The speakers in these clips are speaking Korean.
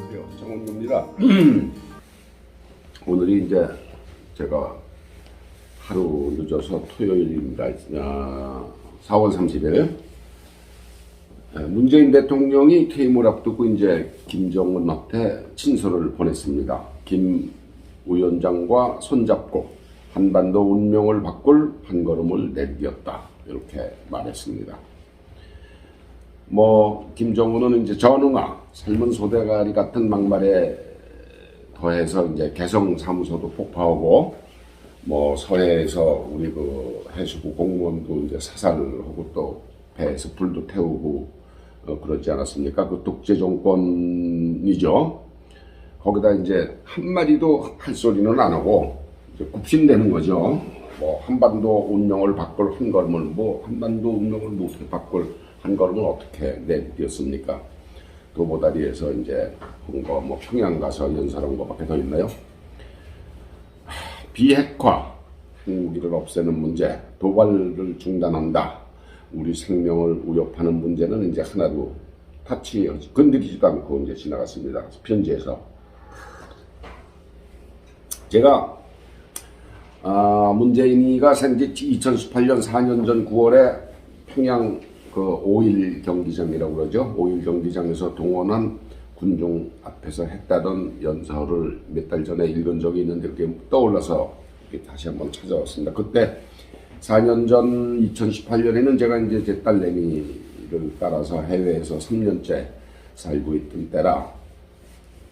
안녕하세요. 정원입니다. 오늘이 이제 제가 하루 늦어서 토요일입니다. 4월 30일. 문재인 대통령이 퇴임을 앞두고 이제 김정은한테 친서를 보냈습니다. 김 위원장과 손잡고 한반도 운명을 바꿀 한 걸음을 내디뎠다. 이렇게 말했습니다. 김정은은 이제 전응화, 삶은 소대가리 같은 막말에 더해서 이제 개성 사무소도 폭파하고, 서해에서 우리 해수부 공무원도 이제 사살하고 또 배에서 불도 태우고, 그러지 않았습니까? 그 독재 정권이죠. 거기다 이제 한마디도 할 소리는 안 하고, 이제 굽신대는 거죠. 한반도 운명을 바꿀 한 걸음을, 한반도 운명을 못 바꿀 한 걸음을 어떻게 내디뎠습니까? 도보다리에서 이제 평양 가서 연설한 거밖에 더 있나요? 비핵화, 핵무기를 없애는 문제, 도발을 중단한다. 우리 생명을 위협하는 문제는 이제 하나도 건드리지도 않고 이제 지나갔습니다. 편지에서. 제가 문재인이가 생지 2018년 4년 전 9월에 평양 5.1 경기장이라고 그러죠. 5.1 경기장에서 동원한 군중 앞에서 했다던 연설을 몇 달 전에 읽은 적이 있는데 그게 떠올라서 다시 한번 찾아왔습니다. 그때 4년 전 2018년에는 제가 이제 제 딸내미를 따라서 해외에서 3년째 살고 있던 때라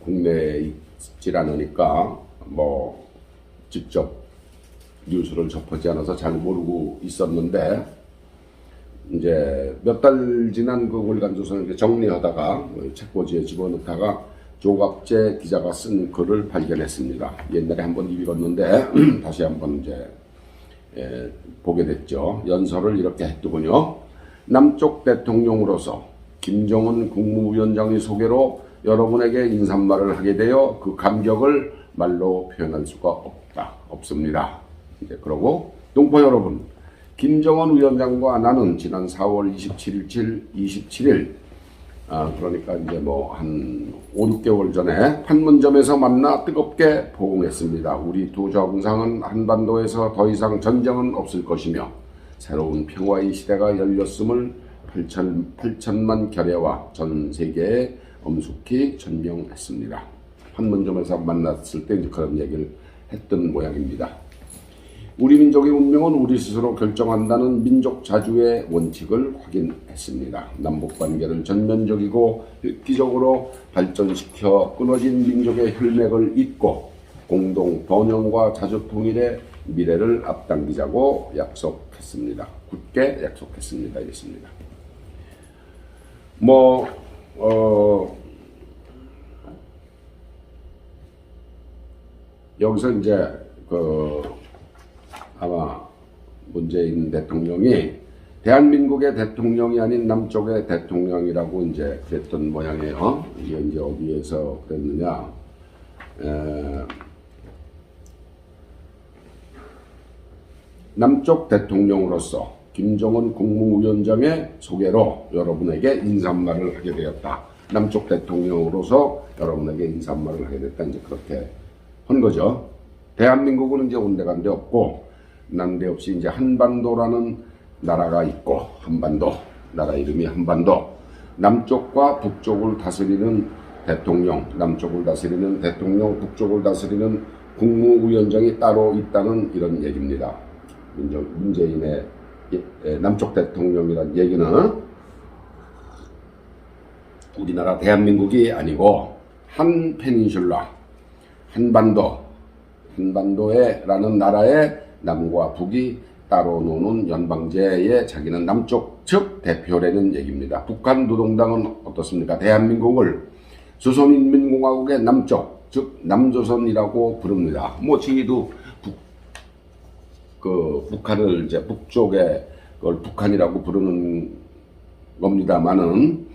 국내에 있질 않으니까 직접 뉴스를 접하지 않아서 잘 모르고 있었는데 이제 몇 달 지난 그 월간조선을 정리하다가 책꽂이에 집어넣다가 조갑재 기자가 쓴 글을 발견했습니다. 옛날에 한번 읽었는데 다시 한번 이제 보게 됐죠. 연설을 이렇게 했더군요. 남쪽 대통령으로서 김정은 국무위원장의 소개로 여러분에게 인사말을 하게 되어 그 감격을 말로 표현할 수가 없습니다. 이제 그러고 동포 여러분, 김정은 위원장과 나는 지난 4월 27일, 그러니까 이제 한 5, 6개월 전에 판문점에서 만나 뜨겁게 포옹했습니다. 우리 두 정상은 한반도에서 더 이상 전쟁은 없을 것이며 새로운 평화의 시대가 열렸음을 8천만 결의와 전 세계에 엄숙히 전명했습니다. 판문점에서 만났을 때 이제 그런 얘기를 했던 모양입니다. 우리 민족의 운명은 우리 스스로 결정한다는 민족 자주의 원칙을 확인했습니다. 남북관계를 전면적이고 획기적으로 발전시켜 끊어진 민족의 혈맥을 잇고 공동 번영과 자주통일의 미래를 앞당기자고 약속했습니다. 굳게 약속했습니다. 이랬습니다. 여기서 이제 아마 문재인 대통령이 대한민국의 대통령이 아닌 남쪽의 대통령이라고 이제 그랬던 모양이에요. 이게 이제 어디에서 그랬느냐. 남쪽 대통령으로서 김정은 국무위원장의 소개로 여러분에게 인사말을 하게 되었다. 남쪽 대통령으로서 여러분에게 인사말을 하게 됐다. 이제 그렇게 한 거죠. 대한민국은 이제 온데간데 없고, 난데없이 이제 한반도라는 나라가 있고, 나라 이름이 한반도, 남쪽과 북쪽을 다스리는 대통령, 남쪽을 다스리는 대통령, 북쪽을 다스리는 국무위원장이 따로 있다는 이런 얘기입니다. 문재인의 남쪽 대통령이라는 얘기는 우리나라 대한민국이 아니고 한 페닌슐라, 한반도라는 나라의 남과 북이 따로 노는 연방제의 자기는 남쪽 측 대표라는 얘기입니다. 북한 노동당은 어떻습니까? 대한민국을 조선인민공화국의 남쪽, 즉 남조선이라고 부릅니다. 저희도 북한을 이제 북쪽에 그걸 북한이라고 부르는 겁니다만은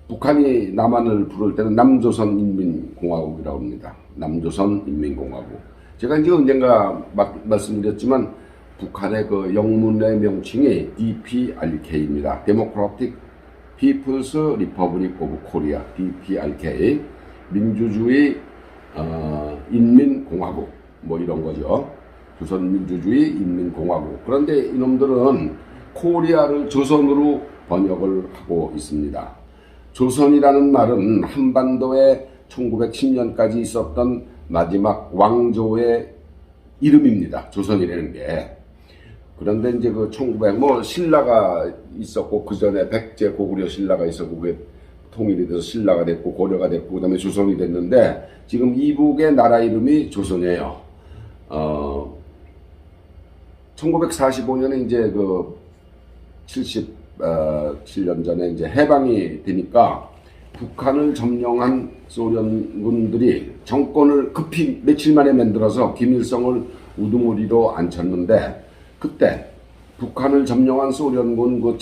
북한이 남한을 부를 때는 남조선인민공화국이라고 합니다. 남조선인민공화국. 제가 이제 언젠가 말씀드렸지만 북한의 그 영문의 명칭이 DPRK입니다. Democratic People's Republic of Korea, DPRK, 민주주의 인민공화국 뭐 이런 거죠. 조선민주주의 인민공화국. 그런데 이놈들은 코리아를 조선으로 번역을 하고 있습니다. 조선이라는 말은 한반도에 1910년까지 있었던 마지막 왕조의 이름입니다. 조선이라는 게. 그런데 이제 그 1900 신라가 있었고 그 전에 백제 고구려 신라가 있었고 그게 통일이 돼서 신라가 됐고 고려가 됐고 그다음에 조선이 됐는데 지금 이북의 나라 이름이 조선이에요. 1945년에 이제 그 77년 전에 이제 해방이 되니까 북한을 점령한 소련군들이 정권을 급히 며칠 만에 만들어서 김일성을 우두머리로 앉혔는데 그때 북한을 점령한 소련군 그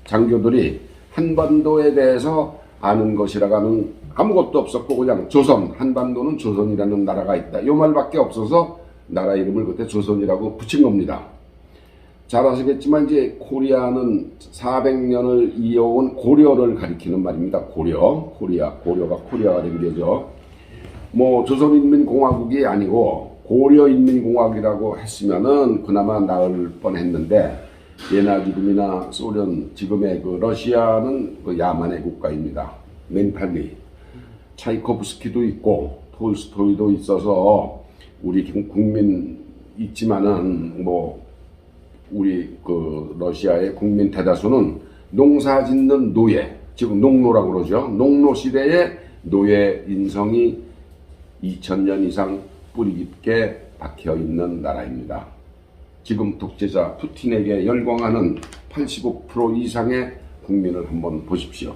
장교들이 한반도에 대해서 아는 것이라고는 아무것도 없었고 그냥 조선, 한반도는 조선이라는 나라가 있다. 이 말밖에 없어서 나라 이름을 그때 조선이라고 붙인 겁니다. 잘 아시겠지만 이제 코리아는 400년을 이어온 고려를 가리키는 말입니다. 고려가 코리아가 된 게죠. 뭐 조선인민공화국이 아니고 고려인민공화국이라고 했으면은 그나마 나을 뻔했는데 예나 지금이나 소련 지금의 그 러시아는 그 야만의 국가입니다. 멘탈리 차이코프스키도 있고 톨스토이도 있어서 우리 국민 있지만은 뭐 우리 그 러시아의 국민 대다수는 농사 짓는 노예, 지금 농노라고 그러죠. 농노 시대의 노예 인성이 2000년 이상 뿌리 깊게 박혀 있는 나라입니다. 지금 독재자 푸틴에게 열광하는 85% 이상의 국민을 한번 보십시오.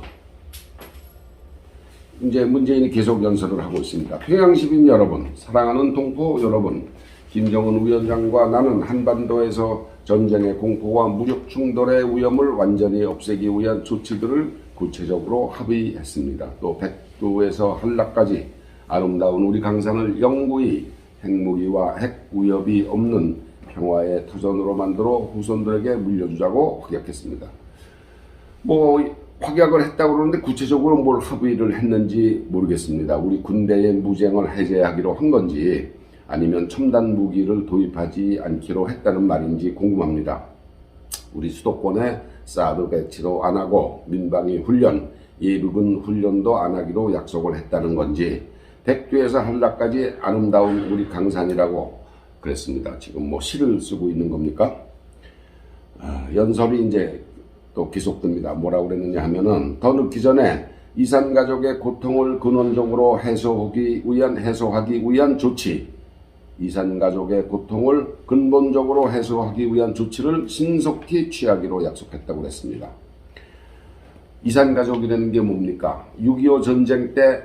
이제 문재인이 계속 연설을 하고 있습니다. 평양시민 여러분, 사랑하는 동포 여러분, 김정은 위원장과 나는 한반도에서 전쟁의 공포와 무력 충돌의 위험을 완전히 없애기 위한 조치들을 구체적으로 합의했습니다. 또 백두에서 한라까지 아름다운 우리 강산을 영구히 핵무기와 핵 위협이 없는 평화의 터전으로 만들어 후손들에게 물려주자고 확약했습니다. 뭐 확약을 했다고 그러는데 구체적으로 뭘 합의를 했는지 모르겠습니다. 우리 군대의 무장을 해제하기로 한 건지 아니면 첨단 무기를 도입하지 않기로 했다는 말인지 궁금합니다. 우리 수도권에 사드 배치도 안 하고 민방위 훈련, 예비군 훈련도 안 하기로 약속을 했다는 건지 백두에서 한라까지 아름다운 우리 강산이라고 그랬습니다. 지금 뭐 시를 쓰고 있는 겁니까? 연설이 이제 또 계속됩니다. 뭐라고 그랬느냐 하면은 더 늦기 전에 이산 가족의 고통을 근원적으로 해소하기 위한 조치, 이산 가족의 고통을 근본적으로 해소하기 위한 조치를 신속히 취하기로 약속했다고 했습니다. 이산 가족이라는 게 뭡니까? 6.25 전쟁 때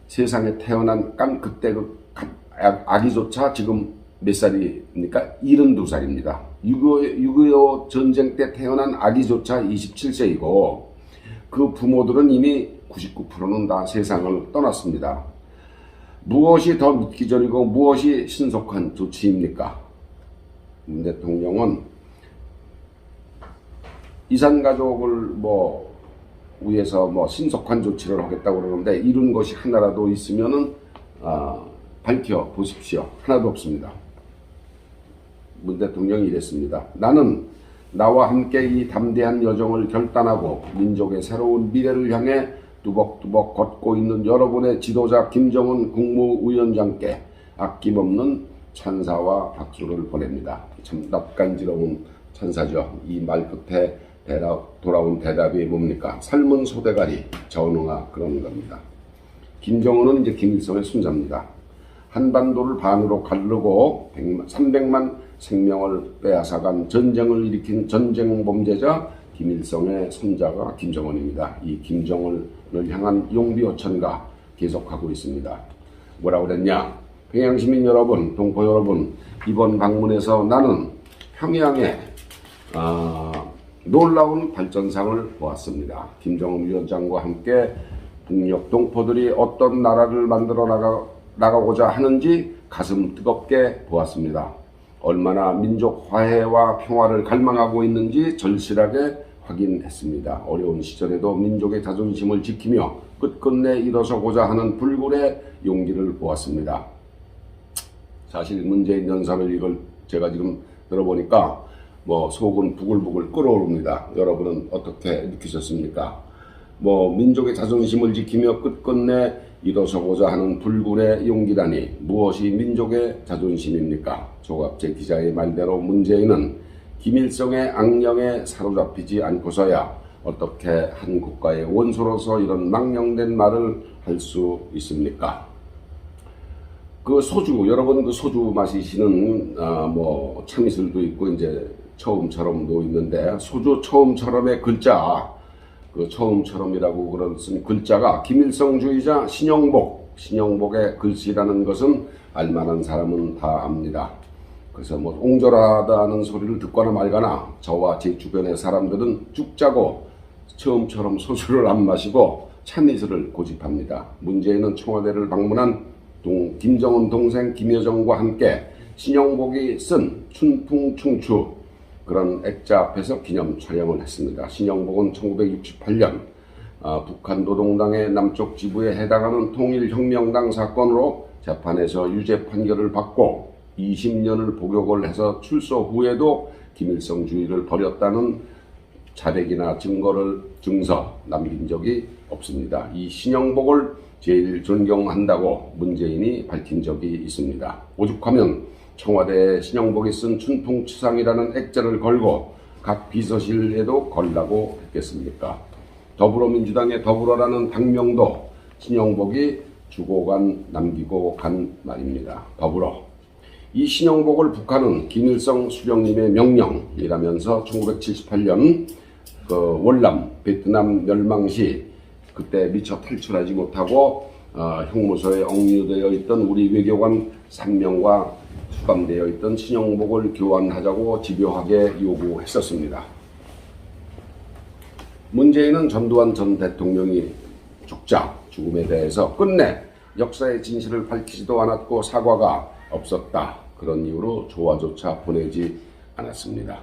세상에 태어난 그때 그 아기조차 지금 몇 살입니까? 72살입니다. 6.25 전쟁 때 태어난 아기조차 27세이고 그 부모들은 이미 99%는 다 세상을 떠났습니다. 무엇이 더 늦기 전이고 무엇이 신속한 조치입니까? 문 대통령은 이산가족을 뭐 위해서 뭐 신속한 조치를 하겠다고 그러는데 이룬 것이 하나라도 있으면은 밝혀 보십시오. 하나도 없습니다. 문 대통령이 이랬습니다. 나는 나와 함께 이 담대한 여정을 결단하고 민족의 새로운 미래를 향해 뚜벅뚜벅 걷고 있는 여러분의 지도자 김정은 국무위원장께 아낌없는 찬사와 박수를 보냅니다. 참 낯간지러운 찬사죠. 이 말 끝에 돌아온 대답이 뭡니까? 삶은 소대가리, 전응아 그런 겁니다. 김정은은 이제 김일성의 손자입니다. 한반도를 반으로 가르고 300만 생명을 빼앗아간 전쟁을 일으킨 전쟁 범죄자 김일성의 손자가 김정은입니다. 이 김정은을 향한 용비어천가 계속하고 있습니다. 뭐라고 그랬냐? 평양시민 여러분, 동포 여러분, 이번 방문에서 나는 평양에 놀라운 발전상을 보았습니다. 김정은 위원장과 함께 북녘 동포들이 어떤 나라를 만들어 나가고자 하는지 가슴 뜨겁게 보았습니다. 얼마나 민족 화해와 평화를 갈망하고 있는지 절실하게 확인했습니다. 어려운 시절에도 민족의 자존심을 지키며 끝끝내 일어서고자 하는 불굴의 용기를 보았습니다. 사실 문재인 연설을 이걸 제가 지금 들어보니까 속은 부글부글 끓어오릅니다. 여러분은 어떻게 느끼셨습니까? 민족의 자존심을 지키며 끝끝내 일어서고자 하는 불굴의 용기라니 무엇이 민족의 자존심입니까? 조갑재 기자의 말대로 문재인은 김일성의 악령에 사로잡히지 않고서야 어떻게 한 국가의 원수로서 이런 망령된 말을 할 수 있습니까? 그 소주, 여러분 그 소주 마시시는 참이슬도 있고 이제 처음처럼도 있는데, 소주 처음처럼의 글자, 그 처음처럼이라고 그런 글자가 김일성주의자 신영복의 글씨라는 것은 알만한 사람은 다 압니다. 그래서 옹졸하다는 소리를 듣거나 말거나 저와 제 주변의 사람들은 죽 자고 처음처럼 소주를 안 마시고 참이슬을 고집합니다. 문재인은 청와대를 방문한 김정은 동생 김여정과 함께 신영복이 쓴 춘풍충추 그런 액자 앞에서 기념 촬영을 했습니다. 신영복은 1968년 북한 노동당의 남쪽 지부에 해당하는 통일혁명당 사건으로 재판에서 유죄 판결을 받고 20년을 복역을 해서 출소 후에도 김일성주의를 벌였다는 자백이나 증서 남긴 적이 없습니다. 이 신영복을 제일 존경한다고 문재인이 밝힌 적이 있습니다. 오죽하면 청와대에 신영복이 쓴 춘풍추상이라는 액자를 걸고 각 비서실에도 걸라고 했겠습니까? 더불어민주당의 더불어라는 당명도 신영복이 남기고 간 말입니다. 더불어. 이 신영복을 북한은 김일성 수령님의 명령이라면서 1978년 월남 베트남 멸망 시 그때 미처 탈출하지 못하고 형무소에 억류되어 있던 우리 외교관 3명과 수감되어 있던 신영복을 교환하자고 집요하게 요구했었습니다. 문재인은 전두환 전 대통령이 죽음에 대해서 끝내 역사의 진실을 밝히지도 않았고 사과가 없었다. 그런 이유로 조화조차 보내지 않았습니다.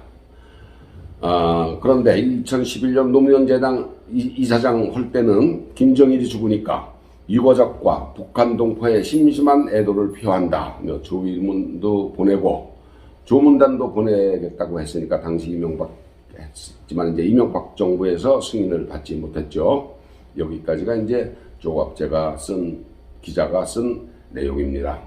그런데 2011년 노무현재단 이사장 할 때는 김정일이 죽으니까 유가족과 북한 동포의 심심한 애도를 표한다며 조의문도 보내고 조문단도 보내겠다고 했으니까 당시 이명박 했지만 이제 이명박 정부에서 승인을 받지 못했죠. 여기까지가 이제 조갑재가 기자가 쓴 내용입니다.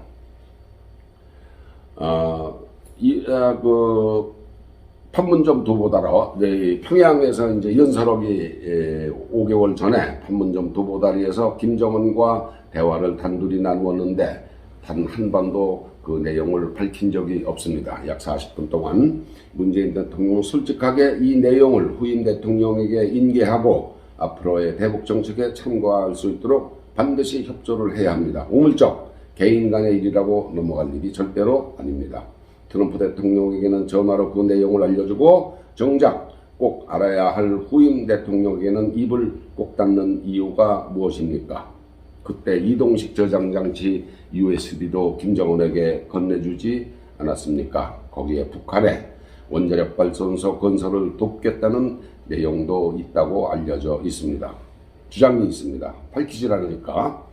판문점 도보다로 평양에서 이제 연설하기 5개월 전에 판문점 도보다리에서 김정은과 대화를 단둘이 나누었는데 단 한 번도 그 내용을 밝힌 적이 없습니다. 약 40분 동안 문재인 대통령은 솔직하게 이 내용을 후임 대통령에게 인계하고 앞으로의 대북 정책에 참고할 수 있도록 반드시 협조를 해야 합니다. 우물적 개인 간의 일이라고 넘어갈 일이 절대로 아닙니다. 트럼프 대통령에게는 전화로 그 내용을 알려주고 정작 꼭 알아야 할 후임 대통령에게는 입을 꼭 닫는 이유가 무엇입니까? 그때 이동식 저장장치 USB도 김정은에게 건네주지 않았습니까? 거기에 북한의 원자력 발전소 건설을 돕겠다는 내용도 있다고 알려져 있습니다. 주장이 있습니다. 밝히질 않으니까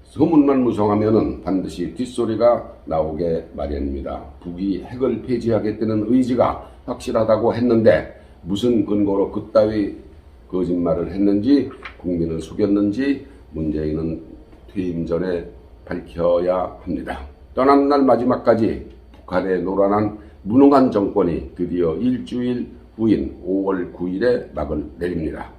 소문만 무성하면은 반드시 뒷소리가 나오게 마련입니다. 북이 핵을 폐지하겠다는 의지가 확실하다고 했는데 무슨 근거로 그따위 거짓말을 했는지 국민을 속였는지 문재인은 퇴임 전에 밝혀야 합니다. 떠난 날 마지막까지 북한의 노란한 무능한 정권이 드디어 일주일 후인 5월 9일에 막을 내립니다.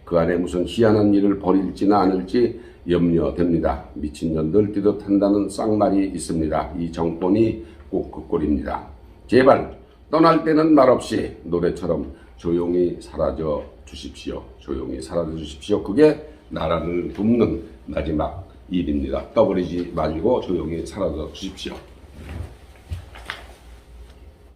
그 안에 무슨 희한한 일을 벌일지나 않을지 염려됩니다. 미친년들 뛰듯한다는 쌍말이 있습니다. 이 정권이 꼭 그 꼴입니다. 제발 떠날 때는 말없이 노래처럼 조용히 사라져 주십시오. 조용히 사라져 주십시오. 그게 나라를 돕는 마지막 일입니다. 떠버리지 말고 조용히 사라져 주십시오.